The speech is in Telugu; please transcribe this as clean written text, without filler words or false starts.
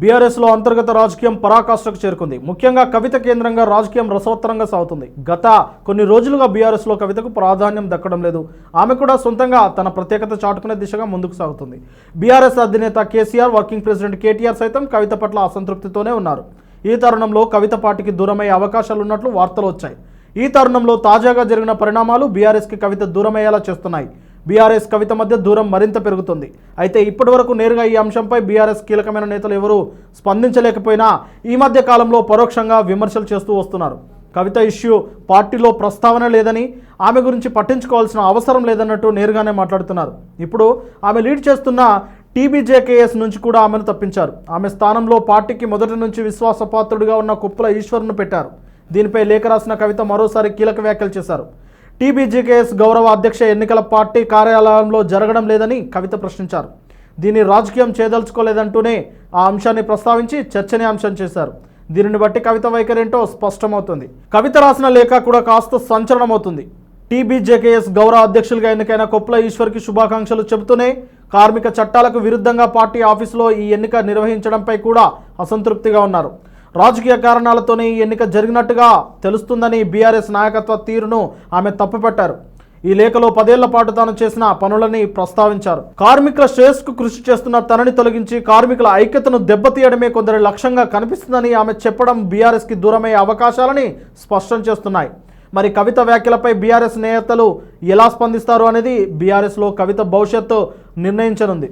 బీఆర్ఎస్లో అంతర్గత రాజకీయం పరాకాష్ఠకు చేరుకుంది. ముఖ్యంగా కవిత కేంద్రంగా రాజకీయం రసవత్తరంగా సాగుతుంది. గత కొన్ని రోజులుగా బీఆర్ఎస్లో కవితకు ప్రాధాన్యం దక్కడం లేదు. ఆమె కూడా సొంతంగా తన ప్రత్యేకత చాటుకునే దిశగా ముందుకు సాగుతుంది. బీఆర్ఎస్ అధినేత కేసీఆర్, వర్కింగ్ ప్రెసిడెంట్ కేటీఆర్ సైతం కవిత పట్ల అసంతృప్తితోనే ఉన్నారు. ఈ తరుణంలో కవిత పార్టీకి దూరమయ్యే అవకాశాలు ఉన్నట్లు వార్తలు వచ్చాయి. ఈ తరుణంలో తాజాగా జరిగిన పరిణామాలు బీఆర్ఎస్కి కవిత దూరమయ్యేలా చేస్తున్నాయి. బీఆర్ఎస్ కవిత మధ్య దూరం మరింత పెరుగుతుంది. అయితే ఇప్పటివరకు నేరుగా ఈ అంశంపై బీఆర్ఎస్ కీలకమైన నేతలు ఎవరూ స్పందించలేకపోయినా ఈ మధ్య కాలంలో పరోక్షంగా విమర్శలు చేస్తూ వస్తున్నారు. కవిత ఇష్యూ పార్టీలో ప్రస్తావన లేదని, ఆమె గురించి పట్టించుకోవాల్సిన అవసరం లేదన్నట్టు నేరుగానే మాట్లాడుతున్నారు. ఇప్పుడు ఆమె లీడ్ చేస్తున్న టీబీజేకేఎస్ నుంచి కూడా ఆమెను తప్పించారు. ఆమె స్థానంలో పార్టీకి మొదటి నుంచి విశ్వాసపాత్రుడిగా ఉన్న కుప్పల ఈశ్వర్ను పెట్టారు. దీనిపై లేఖ రాసిన కవిత మరోసారి కీలక వ్యాఖ్యలు చేశారు. టీబీజేకేఎస్ గౌరవ అధ్యక్ష ఎన్నికల పార్టీ కార్యాలయంలో జరగడం లేదని కవిత ప్రశ్నించారు. దీన్ని రాజకీయం చేయదలుచుకోలేదంటూనే ఆ అంశాన్ని ప్రస్తావించి చర్చనీయాంశం చేశారు. దీనిని బట్టి కవిత వైఖరేంటో స్పష్టమవుతుంది. కవిత రాసిన లేఖ కూడా కాస్త సంచలనమవుతుంది. టీబీజేకేఎస్ గౌరవ అధ్యక్షులుగా ఎన్నికైన కొప్పుల ఈశ్వర్కి శుభాకాంక్షలు చెబుతూనే కార్మిక చట్టాలకు విరుద్ధంగా పార్టీ ఆఫీసులో ఈ ఎన్నిక నిర్వహించడంపై కూడా అసంతృప్తిగా ఉన్నారు. రాజకీయ కారణాలతోనే ఈ ఎన్నిక జరిగినట్టుగా తెలుస్తుందని బీఆర్ఎస్ నాయకత్వ తీరును ఆమె తప్పుపట్టారు. ఈ లేఖలో 10 ఏళ్ల పాటు తాను చేసిన పనులని ప్రస్తావించారు. కార్మికుల శ్రేయస్సుకు కృషి చేస్తున్న తనని తొలగించి కార్మికుల ఐక్యతను దెబ్బతీయడమే కొందరి లక్ష్యంగా కనిపిస్తుందని ఆమె చెప్పడం బీఆర్ఎస్కి దూరమయ్యే అవకాశాలని స్పష్టం చేస్తున్నాయి. మరి కవిత వ్యాఖ్యలపై బీఆర్ఎస్ నేతలు ఎలా స్పందిస్తారు అనేది బీఆర్ఎస్లో కవిత భవిష్యత్తు నిర్ణయించనుంది.